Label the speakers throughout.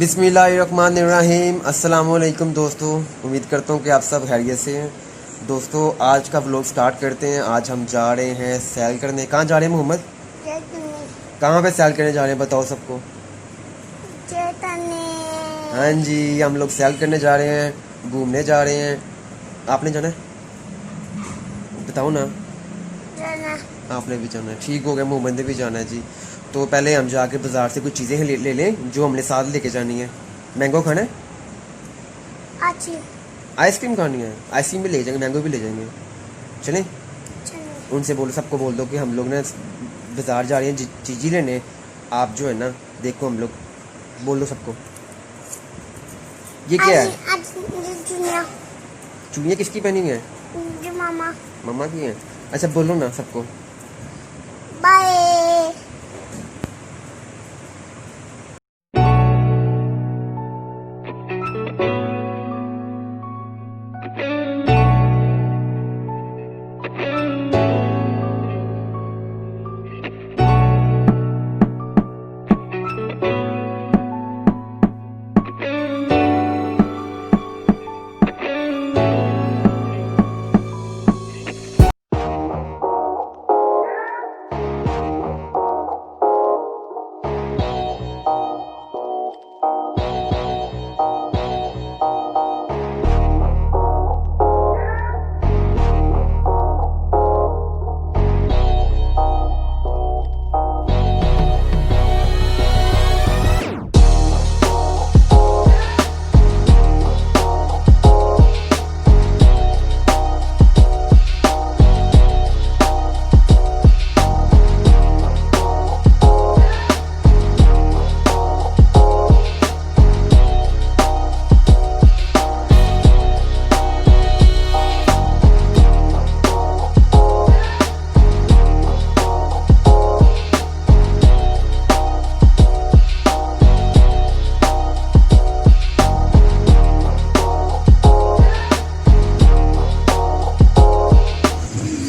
Speaker 1: बिस्मिल्लाहिर्रहमानिर्रहीम। अस्सलामुअलैकुम दोस्तों, उम्मीद करता हूँ कि आप सब खैरियत से हैं। दोस्तों आज का व्लॉग स्टार्ट करते हैं। आज हम जा रहे हैं सैर करने। कहाँ जा रहे हैं मोहम्मद? कहाँ पे सैर करने जा रहे हैं बताओ सबको। हाँ जी, हम लोग सैर करने जा रहे हैं, घूमने जा रहे हैं। आपने जाना है? बताओ ना। आपने भी जाना है, ठीक हो गया। मोहम्मद ने भी जाना है जी। तो पहले हम जाके बाज़ार से कुछ चीज़ें ले लें जो हमने साथ लेके जानी है। मैंगो खाना है? आइसक्रीम खानी है? आइसक्रीम भी ले जाएंगे, मैंगो भी ले जाएंगे। चलें? उनसे बोलो, सबको बोल दो कि हम लोग ना बाज़ार जा रहे हैं चीज़ें लेने। आप जो है ना देखो, हम लोग बोल दो सबको। ये क्या है? चूड़ियाँ किसकी पहनी है? मामा की है। अच्छा बोलो ना सबको
Speaker 2: बाय।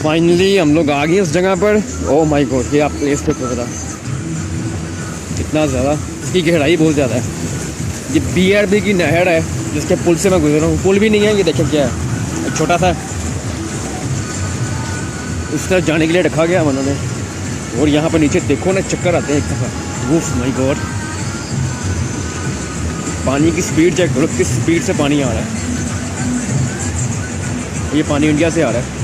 Speaker 3: फाइनली हम लोग आ गए उस जगह पर। ओह माय गॉड, ये आप प्लेस पे पता कितना ज़्यादा, इसकी गहराई बहुत ज़्यादा है। ये BRB की नहर है जिसके पुल से मैं गुजर रहा हूँ। पुल भी नहीं है, ये देखिए क्या है, एक छोटा सा उस तरफ जाने के लिए रखा गया उन्होंने। और यहाँ पर नीचे देखो ना, चक्कर आते हैं एक दफ़ा। ओह माय गॉड, पानी की स्पीड चेक करो, किस स्पीड से पानी आ रहा है। ये पानी इंडिया से आ रहा है।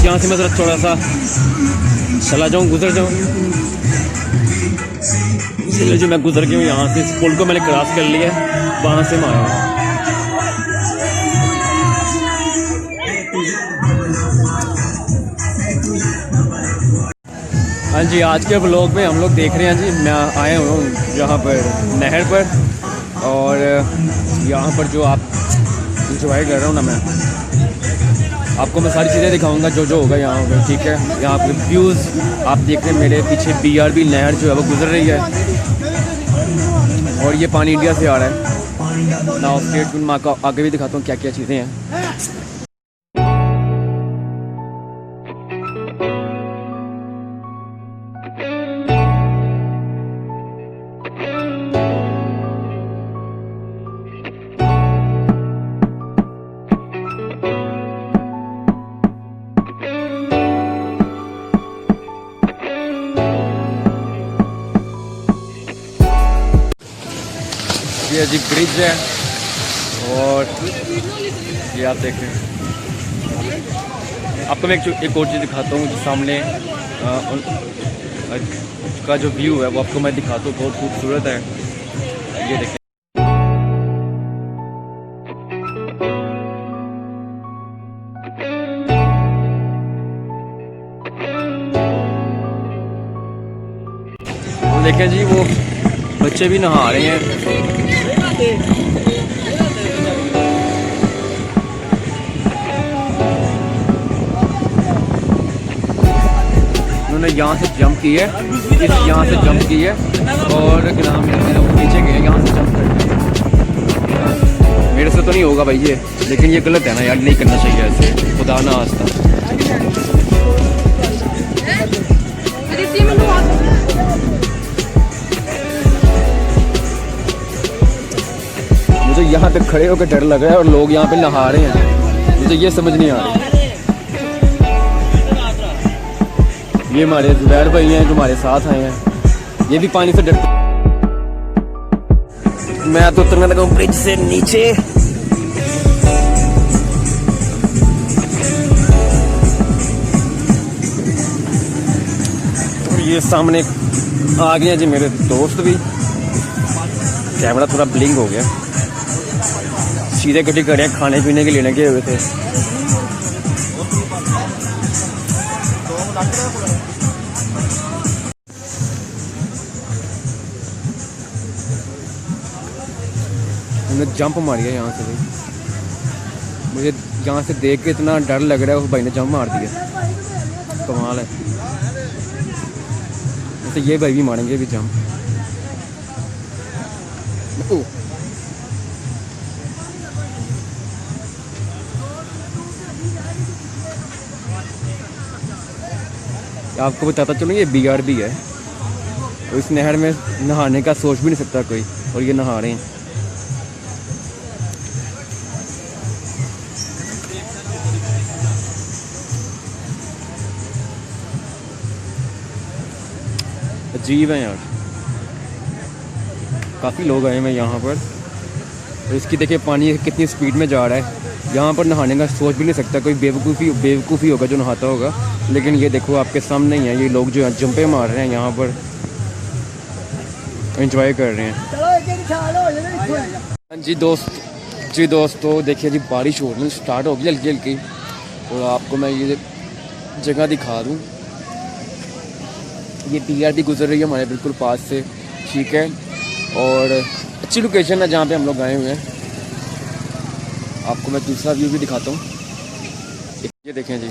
Speaker 3: यहाँ से मैं ज़रा थोड़ा सा चला जाऊँ, गुजर जाऊँ। इसलिए जो मैं गुजर गया हूँ यहाँ से, इस पुल को मैंने क्रॉस कर लिया, वहाँ से मैं आया हूँ। हाँ जी, आज के ब्लॉग में हम लोग देख रहे हैं जी, मैं आया हूँ यहाँ पर नहर पर। और यहाँ पर जो आप इंजॉय कर रहा हूँ ना, मैं आपको मैं सारी चीज़ें दिखाऊंगा जो होगा यहाँ पे, ठीक है। यहाँ पे व्यूज़ आप देख रहे हैं, मेरे पीछे BRB नहर जो है वो गुजर रही है। और ये पानी इंडिया से आ रहा है ना। स्टेट में मैं आगे भी दिखाता हूँ क्या क्या चीज़ें हैं। ये जी ब्रिज है। और ये आप देखें, आपको मैं एक और चीज़ दिखाता हूँ। सामने का जो व्यू है वो आपको मैं दिखाता हूँ, बहुत खूबसूरत है। ये देखें, देखें जी, वो बच्चे भी नहा रहे हैं। उन्होंने यहाँ से जंप की है, यहाँ से जंप की है और क्या नाम है नीचे गए, यहाँ से जंप कर दिया। मेरे से तो नहीं होगा भाई ये, लेकिन ये गलत है ना यार, नहीं करना चाहिए ऐसे, खुदा ना आस्ता। मुझे यहाँ पे खड़े होकर डर लग रहा है और लोग यहाँ पे नहा रहे हैं, मुझे ये समझ नहीं आ रही। ये हमारे जुबैर भाई हैं जो हमारे साथ आए हैं, ये भी पानी से डरते। मैं तो उतरने लगा हूँ ब्रिज से नीचे। ये सामने आ गए जी मेरे दोस्त भी, कैमरा थोड़ा ब्लिंक हो गया। सीधे गड्डी कर रहे हैं, खाने पीने के लेने गए हुए थे। उन्होंने जंप मारी है यहाँ से भाई, मुझे यहाँ से देख के इतना डर लग रहा है, उस भाई ने जंप मार दिया, कमाल है। तो ये भाई भी मारेंगे भी जंप। आपको बताता चलूँ ये BRB है, और इस नहर में नहाने का सोच भी नहीं सकता कोई, और ये नहा रहे हैं। अजीब है यार, काफ़ी लोग आए हैं यहाँ पर, और इसकी देखिए पानी कितनी स्पीड में जा रहा है। यहाँ पर नहाने का सोच भी नहीं सकता कोई, बेवकूफ़ी होगा जो नहाता होगा। लेकिन ये देखो आपके सामने ही है, ये लोग जो जंपे मार रहे हैं यहाँ पर, एंजॉय कर रहे हैं। जी दोस्तों देखिए जी, बारिश होने स्टार्ट होगी हल्की हल्की, और आपको मैं ये जगह दिखा दूँ। ये BRB गुजर रही है हमारे बिल्कुल पास से, ठीक है, और अच्छी लोकेशन है जहाँ पे हम लोग आए हुए हैं। आपको मैं दूसरा व्यू भी दिखाता हूँ। ये देखें जी,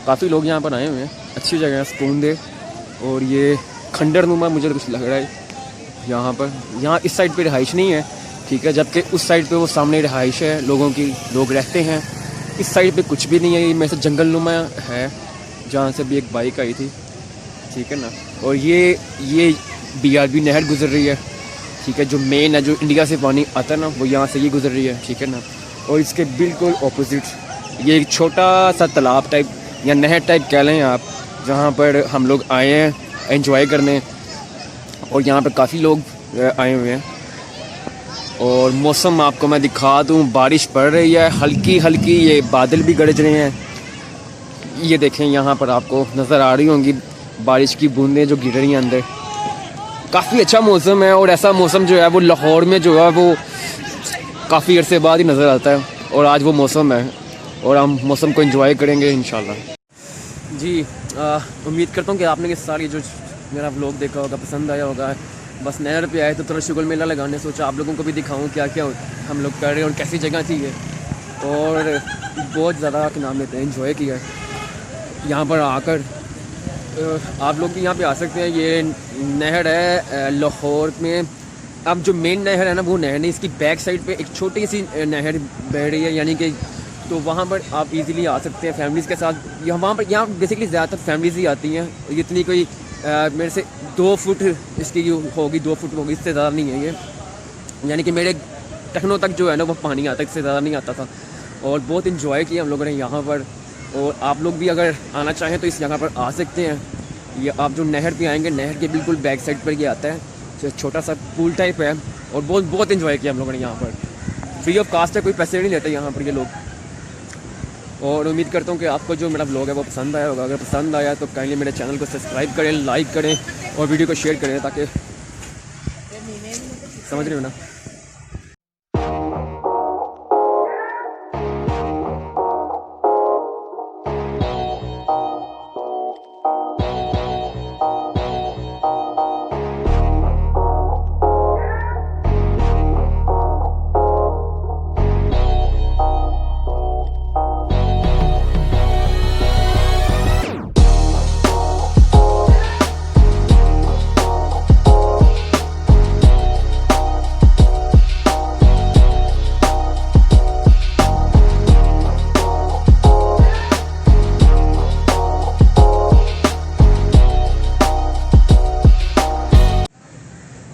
Speaker 3: काफ़ी लोग यहाँ पर आए हुए हैं, अच्छी जगह है, सुकून दे। और ये खंडर नुमा मुझे कुछ लग रहा है यहाँ पर। यहाँ इस साइड पे रिहाइश नहीं है, ठीक है, जबकि उस साइड पे वो सामने रिहाइश है लोगों की, लोग रहते हैं। इस साइड पे कुछ भी नहीं है, ये मेरे से जंगल नुमा है जहाँ से भी एक बाइक आई थी, ठीक है ना। और ये BRB नहर गुजर रही है, ठीक है, जो मेन है, जो इंडिया से पानी आता है ना, वो यहाँ से ये गुजर रही है, ठीक है ना। और इसके बिल्कुल ऑपोजिट ये एक छोटा सा तालाब टाइप या नहर टाइप कह लें आप, जहाँ पर हम लोग आए हैं एंजॉय करने। और यहाँ पर काफ़ी लोग आए हुए हैं। और मौसम आपको मैं दिखा दूँ, बारिश पड़ रही है हल्की हल्की, ये बादल भी गरज रहे हैं। ये देखें यहाँ पर आपको नज़र आ रही होंगी बारिश की बूंदें जो गिर रही हैं अंदर। काफ़ी अच्छा मौसम है, और ऐसा मौसम जो है वो लाहौर में जो है वो काफ़ी अरसे बाद ही नज़र आता है। और आज वो मौसम है, और हम मौसम को एंजॉय करेंगे इंशाल्लाह। जी उम्मीद करता हूँ कि आपने ये सारी जो मेरा व्लॉग देखा होगा, पसंद आया होगा। बस नहर पे आए तो थोड़ा शुगल मेला लगाने सोचा आप लोगों को भी दिखाऊँ क्या क्या हम लोग कर रहे हैं और कैसी जगह थी ये। और बहुत ज़्यादा क्या नाम लेते हैं, एंजॉय किया यहाँ पर आकर। आप लोग भी यहाँ पे आ सकते हैं। ये नहर है लाहौर में। अब जो मेन नहर है ना, वो नहर नहीं, इसकी बैक साइड पे एक छोटी सी नहर बह रही है, यानी कि तो वहाँ पर आप इजीली आ सकते हैं फैमिलीज़ के साथ। वहाँ पर यहाँ बेसिकली ज़्यादातर फैमिलीज़ ही आती हैं। इतनी कोई मेरे से 2 फुट इसकी होगी, 2 फुट होगी, इससे ज़्यादा नहीं है ये। यानी कि मेरे टखनों तक जो है ना वो पानी आता है, इससे ज़्यादा नहीं आता था। और बहुत इन्जॉय किया हम लोगों ने यहाँ पर। और आप लोग भी अगर आना चाहें तो इस जगह पर आ सकते हैं। ये आप जो नहर पे आएंगे, नहर के बिल्कुल बैक साइड पर ये आता है, छोटा सा पूल टाइप है। और बहुत इन्जॉय किया हम लोगों ने यहाँ पर। फ्री ऑफ कास्ट है, कोई पैसे नहीं लेते यहाँ पर ये लोग। और उम्मीद करता हूँ कि आपको जो मेरा व्लॉग है वो पसंद आया होगा। अगर पसंद आया तो काइंडली मेरे चैनल को सब्सक्राइब करें, लाइक करें और वीडियो को शेयर करें, ताकि समझ रहे हो ना।